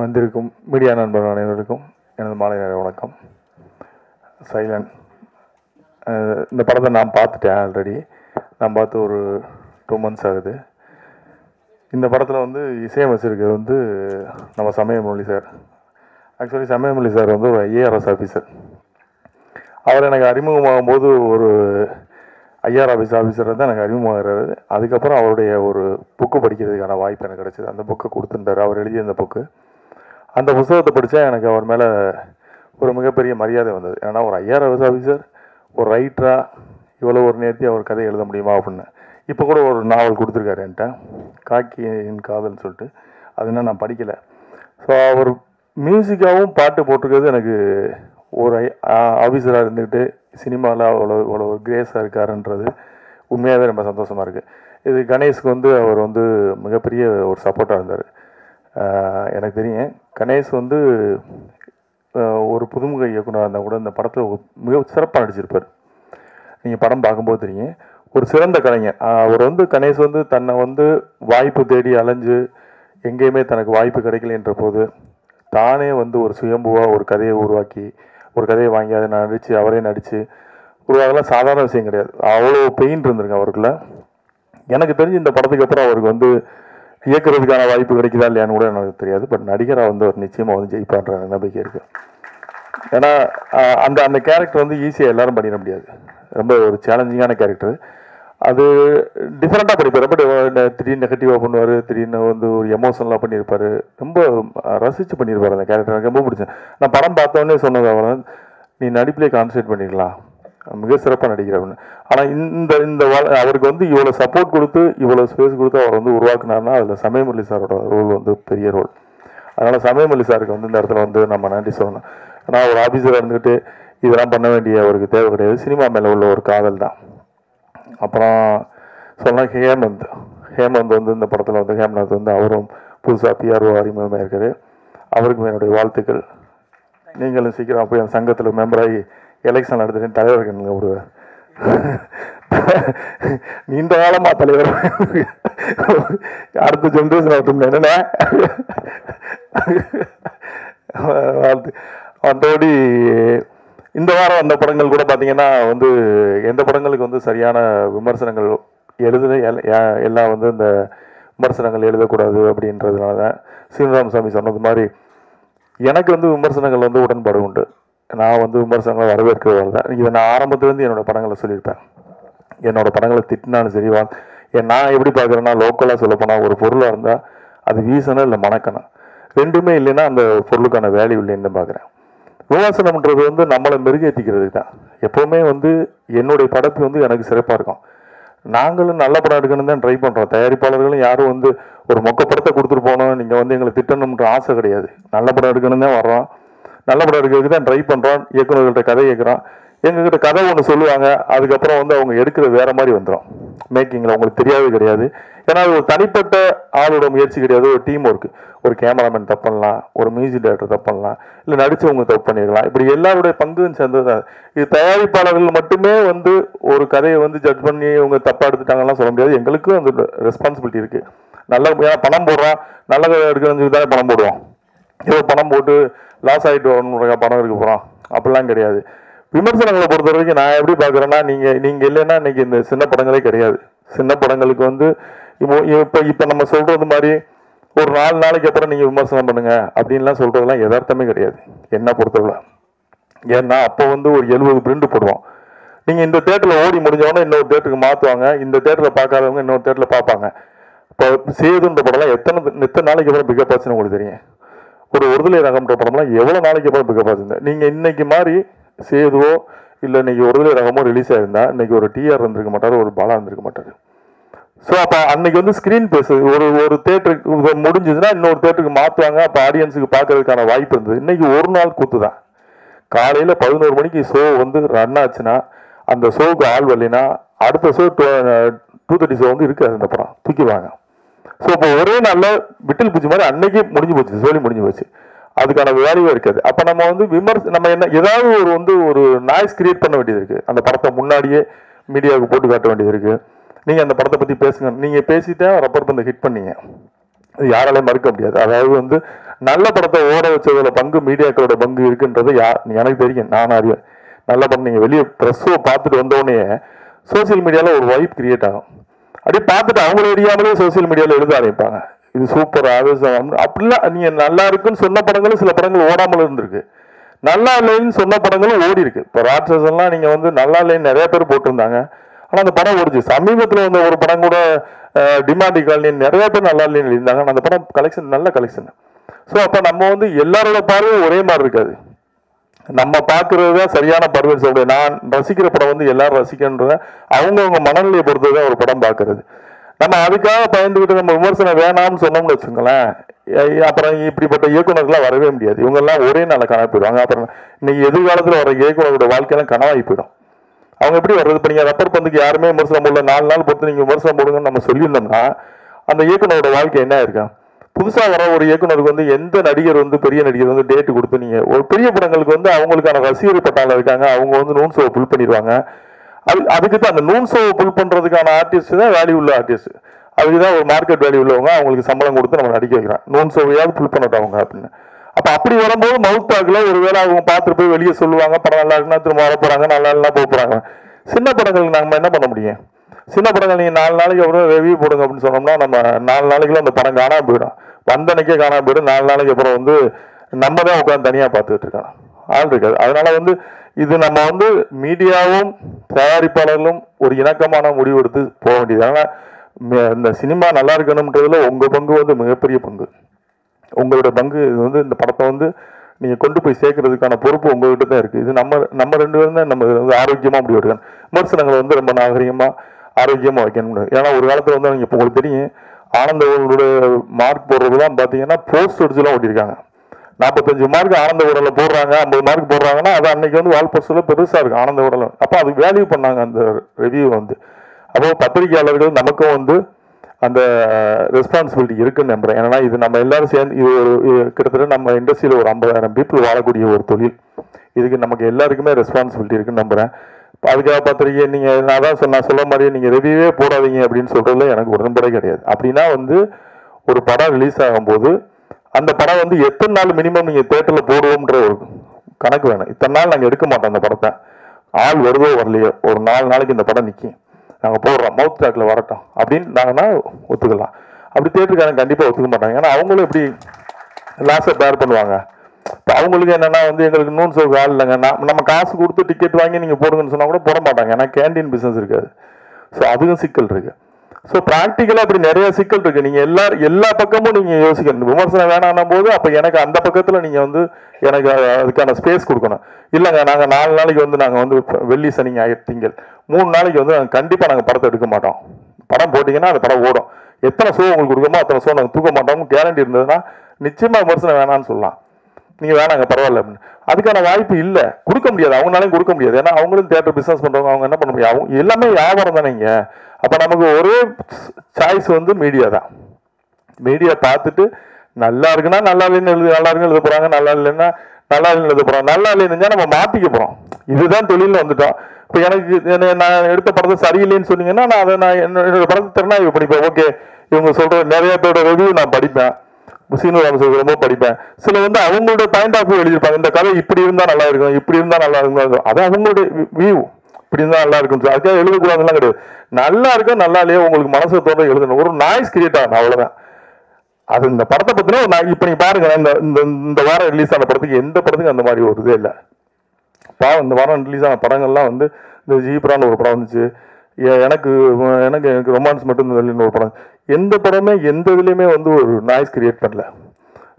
வந்திருக்கும் மீடியா நண்பர் அனைவருக்கும் எனது மாலை நேர வணக்கம். சைலண்ட் இந்த படத்தை நான் பார்த்துட்டேன். ஆல்ரெடி நான் பார்த்து ஒரு 2 months ஆகுது. இந்த படத்தில் வந்து இசையமைச்சிருக்கிறது வந்து நம்ம சமயமொழி சார். ஆக்சுவலி சமயமொழி சார் வந்து ஒரு ஐஏஆர்எஸ் ஆஃபீஸர். அவர் எனக்கு அறிமுகமாகும் போது ஒரு ஐஆர்எஸ் ஆஃபீஸர் தான் எனக்கு அறிமுகமாகிறாரு. அதுக்கப்புறம் அவருடைய ஒரு புக்கு படிக்கிறதுக்கான வாய்ப்பு எனக்கு கிடச்சிது. அந்த புக்கை கொடுத்துட்டார். அவர் எழுதிய அந்த புக்கு, அந்த புத்தகத்தை படித்தா எனக்கு அவர் மேலே ஒரு மிகப்பெரிய மரியாதை வந்தது. ஏன்னா ஒரு ஐஆர்எஸ் ஆஃபீஸர் ஒரு ரைட்டராக இவ்வளோ ஒரு நேர்த்தி அவர் கதை எழுத முடியுமா அப்படின்னு. இப்போ கூட ஒரு நாவல் கொடுத்துருக்காரு என்கிட்ட, காக்கியின் காதல்னு சொல்லிட்டு. அது என்ன நான் படிக்கலை. ஸோ அவர் மியூசிக்காகவும் பாட்டு போட்டிருக்கிறது எனக்கு ஒரு ஆஃபீஸராக இருந்துக்கிட்டு சினிமாவில் அவ்வளோ ஒரு கிரேஸாக இருக்காருன்றது உண்மையாகவே ரொம்ப சந்தோஷமாக இருக்குது. இது கணேஷ்க்கு வந்து அவர் வந்து மிகப்பெரிய ஒரு சப்போர்ட்டாக இருந்தார். எனக்கு தெரியும் கணேஷ் வந்து ஒரு புதுமுக இயக்குனராக இருந்தால் கூட இந்த படத்தில் மிக சிறப்பாக நடிச்சிருப்பார். நீங்கள் படம் பார்க்கும்போது தெரியும், ஒரு சிறந்த கலைஞர். அவர் வந்து கணேஷ் வந்து தன்னை வந்து வாய்ப்பு தேடி அலைஞ்சு எங்கேயுமே தனக்கு வாய்ப்பு கிடைக்கலன்ற போது தானே வந்து ஒரு சுயம்புவாக ஒரு கதையை உருவாக்கி ஒரு கதையை வாங்கி அதை நடித்து அவரே நடித்து உருவாகலாம் சாதாரண விஷயம் கிடையாது. அவ்வளோ பெயின் இருந்திருக்கு அவருக்குள்ள. எனக்கு தெரிஞ்சு இந்த படத்துக்கு அப்புறம் அவருக்கு வந்து இயக்குறதுக்கான வாய்ப்பு கிடைக்குதா இல்லையான்னு கூட எனக்கு தெரியாது. பட் நடிகராக வந்து அவர் நிச்சயமாக வந்து ஜெயிப்பான்ற நம்பிக்கை இருக்குது. ஏன்னா அந்த அந்த கேரக்டர் வந்து ஈஸியாக எல்லாரும் பண்ணிட முடியாது. ரொம்ப ஒரு சேலஞ்சிங்கான கேரக்டர். அது டிஃப்ரெண்ட்டாக படிப்பார். ரொம்ப திடீர்னு நெகட்டிவாக பண்ணுவார், திடீர்னு வந்து ஒரு எமோஷனலாக பண்ணியிருப்பார். ரொம்ப ரசித்து பண்ணியிருப்பார் அந்த கேரக்டர். எனக்கு ரொம்ப பிடிச்சேன். நான் படம் பார்த்தோன்னே சொன்னது அவர், நீ நடிப்பிலே கான்சன்ட்ரேட் பண்ணிக்கலாம், மிக சிறப்பாக நடிக்கிற அப்படின்னு. ஆனால் இந்த அவருக்கு வந்து இவ்வளோ சப்போர்ட் கொடுத்து இவ்வளோ ஸ்பேஸ் கொடுத்து அவர் வந்து உருவாக்குனார்னா அதில் சமயமொழி சாரோட ரோல் வந்து பெரிய ரோல். அதனால் சமயமொழி சாருக்கு வந்து இந்த இடத்துல வந்து நம்ம நன்றி சொல்லணும். ஆனால் ஒரு ஆஃபீஸராக இருந்துக்கிட்டு இதெல்லாம் பண்ண வேண்டிய அவருக்கு தேவை கிடையாது. சினிமா மேலே உள்ள ஒரு காதல் தான். அப்புறம் சொன்னால் ஹேமந்த் வந்து இந்த படத்தில் வந்து ஹேம்நாத் வந்து அவரும் புதுசாக பிஆர்ஓ அறிமுகமாக இருக்காரு. அவருக்கும் என்னுடைய வாழ்த்துக்கள். நீங்களும் சீக்கிரம் போய் அந்த சங்கத்தில் மெம்பராகி எலெக்ஷன் நடத்துகிற தலைவருக்கு நீங்கள் ஒரு நீண்ட காலமாக தலைவர் அடுத்த ஜென்ரேஷன் ஆகட்டும் என்னென்ன வாழ்த்து. மற்றபடி இந்த வாரம் அந்த படங்கள் கூட பார்த்தீங்கன்னா வந்து எந்த படங்களுக்கு வந்து சரியான விமர்சனங்கள் எல்லாம் வந்து இந்த விமர்சனங்கள் எழுதக்கூடாது அப்படின்றதுனால தான் சீனிவாசன் சாமி சொன்னது மாதிரி எனக்கு வந்து விமர்சனங்கள் வந்து உடன்பாடு உண்டு. நான் வந்து விமர்சனங்களை வரவேற்கிறவர்கள் தான். இதை நான் ஆரம்பத்துலேருந்து என்னோடய படங்களை சொல்லியிருப்பேன். என்னோடய படங்களை திட்டினாலும் சரி, நான் எப்படி பார்க்குறேன்னா லோக்கலாக சொல்லப்போனால் ஒரு பொருளாக இருந்தால் அது வீசணும் இல்லை மணக்கணும், ரெண்டுமே இல்லைன்னா அந்த பொருளுக்கான வேல்யூ இல்லைன்னு தான் பார்க்குறேன். விமர்சனம்ன்றது வந்து நம்மளை மெருகேற்றிக்கிறதுக்கு தான். எப்போவுமே வந்து என்னுடைய படத்து வந்து எனக்கு சிறப்பாக இருக்கும். நாங்களும் நல்ல படம் எடுக்கணும் தான் ட்ரை பண்ணுறோம். தயாரிப்பாளர்களும் யாரும் வந்து ஒரு மொக்க படத்தை கொடுத்துட்டு போனோம், நீங்கள் வந்து எங்களை திட்டணுன்ற ஆசை கிடையாது. நல்ல படம் எடுக்கணும் தான் வர்றோம், நல்ல படம் எடுக்கிறதுக்கு தான் ட்ரை பண்ணுறோம். இயக்குநர்கள்ட்ட கதை கேட்குறோம், எங்ககிட்ட கதை ஒன்று சொல்லுவாங்க, அதுக்கப்புறம் வந்து அவங்க எடுக்கிறது வேறு மாதிரி வந்துடும். மேக்கிங்கில் உங்களுக்கு தெரியாது கிடையாது. ஏன்னா அது ஒரு தனிப்பட்ட ஆளோட முயற்சி கிடையாது, ஒரு டீம் ஒர்க்கு. ஒரு கேமராமேன் தப்பு பண்ணலாம், ஒரு மியூசிக் டைரக்டர் தப்பு பண்ணலாம், இல்லை நடித்தவங்க தப்பு பண்ணிடலாம். இப்படி எல்லாருடைய பங்கும் சேர்ந்தது தான் இது. தயாரிப்பாளர்கள் மட்டுமே வந்து ஒரு கதையை வந்து ஜட்ஜ் பண்ணி இவங்க தப்பாக எடுத்துட்டாங்கலாம் சொல்ல முடியாது. எங்களுக்கும் அந்த ரெஸ்பான்சிபிலிட்டி இருக்குது. நல்ல பணம் போடுறோம், நல்ல கதை எடுக்கிறதுக்கு தானே பணம் போடுவோம். ஏதோ பணம் போட்டு லாஸ் ஆகிட்டு வரணுன்ற பணம் எடுக்க போகிறோம் அப்படிலாம் கிடையாது. விமர்சனங்களை பொறுத்த வரைக்கும் நான் எப்படி பார்க்குறேன்னா, நீங்கள் இல்லைன்னா இன்றைக்கி இந்த சின்ன படங்களே கிடையாது. சின்ன படங்களுக்கு வந்து இப்போ நம்ம சொல்கிறது மாதிரி ஒரு 4 நாளைக்கு அப்புறம் நீங்கள் விமர்சனம் பண்ணுங்க அப்படின்லாம் சொல்கிறதெல்லாம் யதார்த்தமே கிடையாது என்னை பொறுத்தவரை. ஏன்னா அப்போ வந்து ஒரு 70 பிரிண்ட் போடுவோம். நீங்கள் இந்த தேட்டரில் ஓடி முடிஞ்சவொன்னே இன்னொரு தேட்டருக்கு மாற்றுவாங்க. இந்த தேட்டரில் பார்க்காதவங்க இன்னொரு தேட்டரில் பார்ப்பாங்க. இப்போ சேதுன்ற படம்லாம் எத்தனை நாளைக்கு அப்புறம் பிக்கப் ஆச்சுன்னு உங்களுக்கு தெரியும். ஒரு ஒருதலை ரகம்ன்ற படம்லாம் எவ்வளோ நாளைக்கு அப்புறம் பிக்கப் ஆச்சுங்க. நீங்கள் இன்னைக்கு மாதிரி சேதுவோ இல்லை இன்னைக்கு ஒருதலை ரகமோ ரிலீஸ் ஆகிருந்தா இன்னைக்கு ஒரு டிஆர் இருந்திருக்க மாட்டார், ஒரு பாலா இருந்திருக்க மாட்டார். ஸோ அப்போ அன்னைக்கு வந்து ஸ்க்ரீன் பேஸு ஒரு தேட்டருக்கு முடிஞ்சதுன்னா இன்னொரு தேட்டருக்கு மாற்றுவாங்க. அப்போ ஆடியன்ஸுக்கு பார்க்கறதுக்கான வாய்ப்பு இருந்தது. இன்னைக்கு ஒரு நாள் கூத்து தான். காலையில் 11 மணிக்கு ஷோ வந்து ரன் ஆச்சுன்னா அந்த ஷோவுக்கு ஆள் வரலைன்னா அடுத்த ஷோ 2:30 ஷோ வந்து இருக்காது. அந்த படம் தூக்கிடுவாங்க. ஸோ இப்போ ஒரே நாளில் விட்டில் பூச்சி மாதிரி அன்னைக்கு முடிஞ்சு போச்சு, சொல்லி முடிஞ்சு போச்சு. அதுக்கான வேல்யூவே இருக்காது. அப்போ நம்ம வந்து நம்ம என்ன ஏதாவது ஒரு நாய்ஸ் கிரியேட் பண்ண வேண்டியது இருக்குது. அந்த படத்தை முன்னாடியே மீடியாவுக்கு போட்டு காட்ட வேண்டியது இருக்குது. நீங்கள் அந்த படத்தை பற்றி பேசுங்க. நீங்கள் பேசிட்டா ரப்பர் பந்தை ஹிட் பண்ணீங்க. அது யாராலையும் மறுக்க முடியாது. அதாவது வந்து நல்ல படத்தை ஓட வச்சதுல பங்கு மீடியாக்களோட பங்கு இருக்குன்றது எனக்கு தெரியும், நான் அறிவேன். நல்ல படம் நீங்கள் வெளியே ப்ரெஸ்ஸோ பார்த்துட்டு வந்தோடனே சோசியல் மீடியாவில் ஒரு வைப் கிரியேட் ஆகும். அப்படியே பார்த்துட்டு அவங்கள அறியாமலே சோசியல் மீடியாவில் எழுத ஆரம்பிப்பாங்க, இது சூப்பர் ஆவேசம் அப்படிலாம். நீங்கள் நல்லா இருக்குன்னு சொன்ன படங்களும் சில படங்கள் ஓடாமல் இருந்திருக்கு, நல்லா இல்லைன்னு சொன்ன படங்களும் ஓடி இருக்கு. இப்போ ராட்சசன்லாம் நீங்கள் வந்து நல்லா இல்லைன்னு நிறைய பேர் போட்டிருந்தாங்க, ஆனால் அந்த படம் ஓடிச்சு. சமீபத்தில் வந்த ஒரு படம் கூட டிமாண்டி காலனி நிறைய பேர் நல்லா இல்லைன்னு எழுதியிருந்தாங்க, ஆனால் அந்த படம் கலெக்ஷன் நல்ல கலெக்ஷன். ஸோ அப்போ நம்ம வந்து எல்லாரோட பார்வையும் ஒரே மாதிரி இருக்காது, நம்ம பார்க்கறது தான் சரியான பார்வை. சொல்றேன், நான் ரசிக்கிற படம் வந்து எல்லாரும் ரசிக்கின்ற அவங்கவுங்க மனநிலையை பொறுத்து தான் ஒரு படம் பார்க்கறது. நம்ம அதுக்காக பயந்துக்கிட்டு நம்ம விமர்சனம் வேணாம்னு சொன்னோம்னு வச்சுங்களேன், அப்புறம் இப்படிப்பட்ட இயக்குநர்கள்லாம் வரவே முடியாது. இவங்கெல்லாம் ஒரே நாளில் கனவு போயிடுவாங்க. அப்புறம் இன்னைக்கு எதிர்காலத்தில் வர இயக்குநரோட வாழ்க்கையெல்லாம் கனவாகி போயிடும். அவங்க எப்படி வர்றது? இப்போ நீங்கள் ரப்பர் பந்துக்கு யாருமே விமர்சனம் போடல, 4 நாள் பொறுத்து நீங்கள் விமர்சனம் போடுங்கன்னு நம்ம சொல்லியிருந்தோம்னா அந்த இயக்குனரோட வாழ்க்கை என்ன இருக்கா? புதுசாக வர ஒரு இயக்குனருக்கு வந்து எந்த நடிகர் வந்து பெரிய நடிகர் வந்து டேட்டு கொடுத்து நீங்கள் ஒரு பெரிய படங்களுக்கு வந்து அவங்களுக்கான ரசிகர் பட்டாளம் இருக்காங்க, அவங்க வந்து நூன் ஷோவை புல் பண்ணிடுவாங்க. அதுக்கு தான் அந்த நூன் ஷோவை புல் பண்ணுறதுக்கான ஆர்டிஸ்ட் தான் வேல்யூ உள்ள ஆர்டிஸ்ட். அதுக்கு தான் ஒரு மார்க்கெட் வேல்யூ உள்ளவங்க, அவங்களுக்கு சம்பளம் கொடுத்து நம்ம நடிக்க வைக்கிறோம், நூன் ஷோவையாவது புல் பண்ணட்டும் அவங்க அப்படின்னு. அப்போ அப்படி வரும்போது மவுத் டாக்ல ஒருவேளை அவங்க பார்த்துட்டு போய் வெளியே சொல்லுவாங்க, படம் நல்லா இருக்குன்னா திரும்ப வர போகிறாங்க, நல்லா இல்லைன்னா போக போகிறாங்க. சின்ன படங்களுக்கு நம்ம என்ன பண்ண முடியும்? சின்ன படங்கள் நீங்கள் 4 நாளைக்கு அப்புறம் ரிவ்யூ போடுங்க அப்படின்னு சொன்னோம்னா நம்ம 4 நாளைக்குள்ள அந்த படம் காணாமல் போயிடும், வந்தனைக்கே காணாமல் போயிடும். 4 நாளைக்கு அப்புறம் வந்து நம்ம தான் உட்காந்து தனியாக பார்த்துக்கிட்டு இருக்கோம், ஆள் இருக்காது. அதனால வந்து இது நம்ம வந்து மீடியாவும் தயாரிப்பாளர்களும் ஒரு இணக்கமான முடிவெடுத்து போக வேண்டியது. அதனால் இந்த சினிமா நல்லா இருக்கணும்ன்றதுல உங்கள் பங்கு வந்து மிகப்பெரிய பங்கு. உங்களோட பங்கு இது வந்து இந்த படத்தை வந்து நீங்கள் கொண்டு போய் சேர்க்கறதுக்கான பொறுப்பு உங்கள்கிட்ட தான் இருக்குது. இது நம்ம 2 பேரும் தான் நம்ம வந்து ஆரோக்கியமாக முடிவு எடுக்கணும். விமர்சனங்களை வந்து ரொம்ப நாகரிகமாக ஆரோக்கியமாக வைக்கணும். ஏன்னா ஒரு காலத்தில் வந்து நீங்கள் இப்போ உங்களுக்கு தெரியும், ஆனந்தவர்களுடைய மார்க் போடுறதுலாம் பார்த்தீங்கன்னா போஸ்ட் அடிச்சுலாம் ஓட்டியிருக்காங்க. 45 மார்க் ஆனந்த உடலில் போடுறாங்க, 50 மார்க் போடுறாங்கன்னா அது அன்னைக்கு வந்து வால் போஸ்டில் பெருசாக இருக்கும் ஆனந்த உடல். அப்போ அது வேல்யூ பண்ணாங்க அந்த ரிவ்யூ வந்து. அப்போ பத்திரிகையாளர்கள் நமக்கும் வந்து அந்த ரெஸ்பான்சிபிலிட்டி இருக்குன்னு நம்புறேன். ஏன்னா இது நம்ம எல்லாரும் சேர்ந்து இது ஒரு கிட்டத்தட்ட நம்ம இண்டஸ்ட்ரியில் ஒரு 50,000 பீப்புள் வாழக்கூடிய ஒரு தொழில். இதுக்கு நமக்கு எல்லாருக்குமே ரெஸ்பான்சிபிலிட்டி இருக்குன்னு நம்புறேன். அதுக்காக பத்திரிக்கை நீங்கள் நான் தான் சொல்ல மாதிரியே நீங்கள் ரிவ்யூவே போடாதீங்க அப்படின்னு சொல்றதுல எனக்கு உடன்படே கிடையாது. அப்படின்னா வந்து ஒரு படம் ரிலீஸ் ஆகும்போது அந்த படம் வந்து எத்தனை நாள் மினிமம் நீங்கள் தேட்டரில் போடுவோம்ன்ற ஒரு கணக்கு வேணும். இத்தனை நாள் நாங்கள் எடுக்க மாட்டோம் அந்த படத்தை, ஆள் வருதோ வரலையோ ஒரு 4 நாளைக்கு இந்த படம் நிற்கும், நாங்கள் போடுறோம், மவுத் டாக்ல வரட்டும் அப்படின்னு நாங்கன்னா ஒத்துக்கலாம். அப்படி தேட்டருக்காரங்க கண்டிப்பாக ஒத்துக்க மாட்டாங்க. ஏன்னா அவங்களும் எப்படி லாஸை பேர் பண்ணுவாங்க. இப்போ அவங்களுக்கு என்னென்னா வந்து எங்களுக்கு நூன் ஷோக்கு ஆள் இல்லைங்க, நம்ம காசு கொடுத்து டிக்கெட் வாங்கி நீங்கள் போடுங்கன்னு சொன்னால் கூட போட மாட்டாங்க, ஏன்னா கேண்டீன் பிஸ்னஸ் இருக்காது. ஸோ அதுவும் சிக்கல் இருக்குது. ஸோ ப்ராக்டிக்கலாக அப்படி நிறைய சிக்கல் இருக்குது. நீங்கள் எல்லா பக்கமும் நீங்கள் யோசிக்கணும். விமர்சனம் வேணாம் போது அப்போ எனக்கு அந்த பக்கத்தில் நீங்கள் வந்து எனக்கு அதுக்கான ஸ்பேஸ் கொடுக்கணும். இல்லைங்க நாங்கள் 4 நாளைக்கு வந்து நாங்கள் வந்து வெள்ளி சனி ஞாயிறு திங்கள் 3 நாளைக்கு வந்து நாங்கள் கண்டிப்பாக நாங்கள் படத்தை எடுக்க மாட்டோம், படம் போட்டிங்கன்னா அந்த படம் ஓடும், எத்தனை ஷோ உங்களுக்கு கொடுக்கமோ அத்தனை ஷோ நாங்கள் தூக்க மாட்டோம்னு கேரண்டி இருந்ததுன்னா நிச்சயமாக விமர்சனம் வேணான்னு சொல்லலாம். நீங்கள் வேணாங்க பரவாயில்ல அப்படின்னு. அதுக்கான வாய்ப்பு இல்லை, கொடுக்க முடியாது, அவங்களாலையும் கொடுக்க முடியாது. ஏன்னா அவங்களும் தேட்டர் பிஸ்னஸ் பண்ணுறவங்க, அவங்க என்ன பண்ண முடியும், அவங்க எல்லாமே வியாபாரம் தானேங்க. அப்போ நமக்கு ஒரே சாய்ஸ் வந்து மீடியா தான். மீடியா பார்த்துட்டு நல்லா இருக்குன்னா நல்லா இல்லைன்னு நல்லா இருக்குன்னு எழுத போகிறாங்க, நல்லா இல்லைன்னா நல்லா இல்லைன்னு எழுத போகிறாங்க. நல்லா இல்லைன்னு நம்ம மாற்றிக்க போகிறோம். இதுதான் தொழிலில் வந்துட்டோம். இப்போ எனக்கு நான் எடுத்த படத்தை சரியில்லைன்னு சொன்னீங்கன்னா நான் என்னோட படத்தை திறனாய்வு படிப்பேன். ஓகே இவங்க சொல்கிற நிறைய பேரோட ரிவ்யூ நான் படிப்பேன், சீனிவாசன் ரொம்ப படிப்பேன். சில வந்து அவங்களோட பாயிண்ட் ஆஃப் வியூ எழுதியிருப்பாங்க, இந்த கதை இப்படி இருந்தால் நல்லா இருக்கும், இப்படி இருந்தால் நல்லா இருக்கும், அது அவங்களுடைய வியூ, இப்படி இருந்தால் நல்லா இருக்கும். அதுக்காக எழுதக்கூடாதுலாம் கிடையாது. நல்லா இருக்கும் நல்லா இல்லையோ உங்களுக்கு மனசு தோன்ற எழுதணும், ஒரு நாய்ஸ் கிரியேட் ஆகணும், அவ்வளோதான். அது இந்த படத்தை பற்றினா இப்போ நீங்கள் பாருங்க, இந்த வாரம் ரிலீஸ் ஆன படத்துக்கு எந்த படத்துக்கும் அந்த மாதிரி ஒரு இதே இல்லை. இந்த வாரம் ரிலீஸ் ஆன படங்கள்லாம் வந்து இந்த ஜீப்ரான்னு ஒரு படம் வந்துச்சு, எனக்கு ரொமான்ஸ் மட்டும் ஒரு படம், எந்த படமே எந்த இதுலேயுமே வந்து ஒரு நாய்ஸ் கிரியேட் பண்ணல.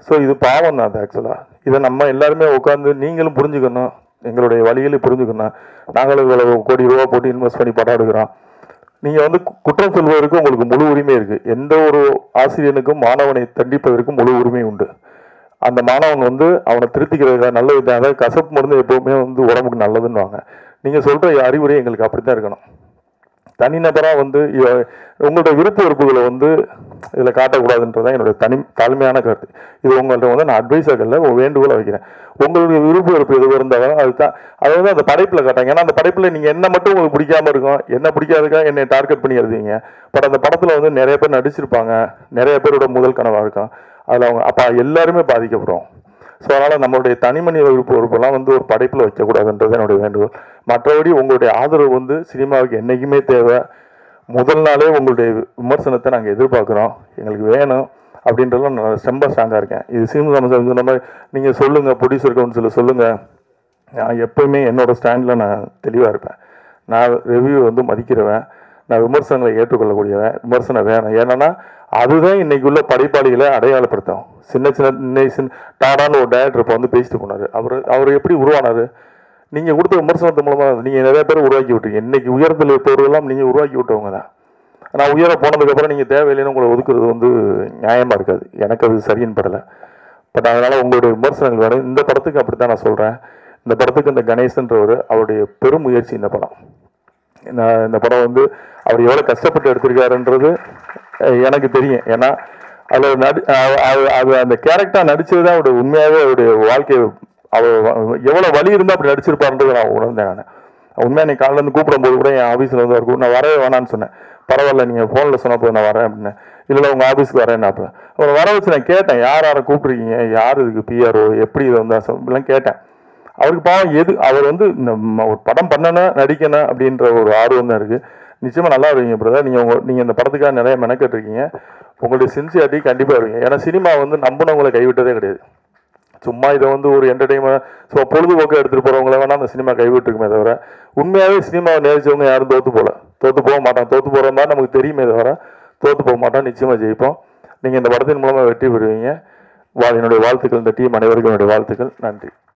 ஸோ இது பாவம் தான் அது ஆக்சுவலாக. இதை நம்ம எல்லாருமே உட்காந்து நீங்களும் புரிஞ்சுக்கணும், எங்களுடைய வழிகளையும் புரிஞ்சுக்கணும். நாங்களும் இவ்வளவு கோடி ரூபா போட்டு இன்வெஸ்ட் பண்ணி படம் எடுக்கிறோம். நீங்கள் வந்து குற்றம் சொல்வதற்கு உங்களுக்கு முழு உரிமை இருக்குது. எந்த ஒரு ஆசிரியனுக்கும் மாணவனை தண்டிப்பதற்கும் முழு உரிமை உண்டு. அந்த மாணவன் வந்து அவனை திருத்திக்கிறதுக்காக நல்ல விதம், அதாவது கசப்பு மருந்து எப்போவுமே வந்து உடம்புக்கு நல்லதுன்னு. நீங்கள் சொல்கிற அறிவுரை எங்களுக்கு அப்படி தான் இருக்கணும். தனிநபராக வந்து உங்களோட விருப்ப வெறுப்புகளை வந்து இதில் காட்டக்கூடாதுன்றதான் என்னுடைய தாழ்மையான கருத்து. இது உங்கள்கிட்ட வந்து நான் அட்வைஸாகல வேண்டுகோளை வைக்கிறேன். உங்களுடைய விருப்ப வெறுப்பு எதுவும் இருந்தாலும் அதுதான் அதை வந்து அந்த படைப்பில் காட்டாங்க. ஏன்னா அந்த படைப்பில் நீங்கள் என்ன மட்டும் உங்களுக்கு பிடிக்காம இருக்கும், என்ன பிடிக்காதுக்கா என்னை டார்கெட் பண்ணி எழுதுவீங்க. பட் அந்த படத்தில் வந்து நிறைய பேர் நடிச்சிருப்பாங்க, நிறைய பேரோட முதல் கனவாக இருக்கும். அதில் அவங்க அப்போ எல்லாருமே பாதிக்கப்படும். ஸோ அதனால் நம்மளுடைய தனிமனித விருப்பெல்லாம் வந்து ஒரு படைப்பில் வைக்கக்கூடாதுன்றது என்னுடைய வேண்டுகோள். மற்றபடி உங்களுடைய ஆதரவு வந்து சினிமாவுக்கு என்றைக்குமே தேவை. முதல் நாளே உங்களுடைய விமர்சனத்தை நாங்கள் எதிர்பார்க்குறோம், எங்களுக்கு வேணும் அப்படின்றதுலாம் நான் ரொம்ப ஸ்ட்ராங்காக இருக்கேன். இது சினிமா சொன்ன மாதிரி நீங்கள் சொல்லுங்கள், ப்ரொடியூசர் கவுன்சிலில் சொல்லுங்கள். நான் எப்போயுமே என்னோடய ஸ்டாண்டில் நான் தெளிவாக இருப்பேன். நான் ரிவ்யூ வந்து மதிக்கிறவன், நான் விமர்சனங்களை ஏற்றுக்கொள்ளக்கூடியவன். விமர்சனம் வேணும், ஏன்னா அதுதான் இன்னைக்கு உள்ள படைப்பாளிகளை அடையாளப்படுத்தும். சின்ன டாடான்னு ஒரு டைரக்டர் இப்போ வந்து பேசிட்டு போனார். அவர் எப்படி உருவானார்? நீங்கள் கொடுத்த விமர்சனத்து மூலமாக நீங்கள் நிறைய பேர் உருவாக்கி விட்டீங்க. இன்னைக்கு உயரத்தில் இருப்பவர்களெல்லாம் நீங்கள் உருவாக்கி விட்டவங்க தான். நான் உயர போனதுக்கப்புறம் நீங்கள் தேவையில்லைன்னு உங்களை ஒதுக்குறது வந்து நியாயமாக இருக்காது. எனக்கு அது சரின்னு படலை. பட் அதனால் உங்களுடைய விமர்சனங்கள் வேணும். இந்த படத்துக்கு அப்படி தான் நான் சொல்கிறேன். இந்த படத்துக்கு இந்த கணேசன்றவர் அவருடைய பெரும் முயற்சி. இந்த படம் இந்த படம் வந்து அவர் எவ்வளோ கஷ்டப்பட்டு எடுத்திருக்காருன்றது எனக்கு தெரியும். ஏன்னா அதில் அது அந்த கேரக்டராக நடிச்சது தான் அவருடைய உண்மையாகவே அவருடைய வாழ்க்கையை அவர் எவ்வளோ வலி இருந்தால் அப்படி நடிச்சிருப்பாருன்றதை நான் உணர்ந்தேன். நான் உண்மையாக நீ காலையிலேருந்து கூப்பிடும்போது கூட என் ஆஃபீஸில் வந்து இருக்கும், நான் வரவே வேணான்னு சொன்னேன். பரவாயில்ல நீங்கள் ஃபோனில் சொன்னப்போ நான் வரேன் அப்படின்னு. இல்லை உங்கள் ஆஃபீஸ்க்கு வரேன். அப்புறம் அவரை வர வச்சு நான் கேட்டேன், யாரை கூப்பிட்ருக்கீங்க, யார் இதுக்கு பிஆர்ஓ, எப்படி இதை வந்து இப்படிலாம் கேட்டேன். அவருக்கு பாவம் அவர் வந்து இந்த ஒரு படம் பண்ணணும், நடிக்கணும் அப்படின்ற ஒரு ஆர்வம் தான் இருக்குது. நிச்சயமாக நல்லா இருவீங்க பிரதர். நீங்கள் இந்த படத்துக்காக நிறைய மெனக்கட்டுருக்கீங்க. உங்களுடைய சின்சியாரிட்டி கண்டிப்பாக இருவீங்க. ஏன்னா சினிமா வந்து நம்பினவங்களை கைவிட்டதே கிடையாது. சும்மா இதை வந்து ஒரு என்டர்டெயின்மெண்ட் ஸோ பொழுதுபோக்காக எடுத்துகிட்டு போகிறவங்கள வேணால் அந்த சினிமா கைவிட்டுருக்குமே தவிர உண்மையாகவே சினிமாவை நேரிச்சவங்க யாரும் தோற்று போக மாட்டான். தோற்று போகிற மாதிரி நமக்கு தெரியுமே தவிர தோற்று போக மாட்டான். நிச்சயமாக ஜெயிப்போம். நீங்கள் இந்த படத்தின் மூலமாக வெற்றி பெறுவீங்க. என்னுடைய வாழ்த்துக்கள். இந்த டீம் அனைவருக்கும் என்னுடைய வாழ்த்துக்கள். நன்றி.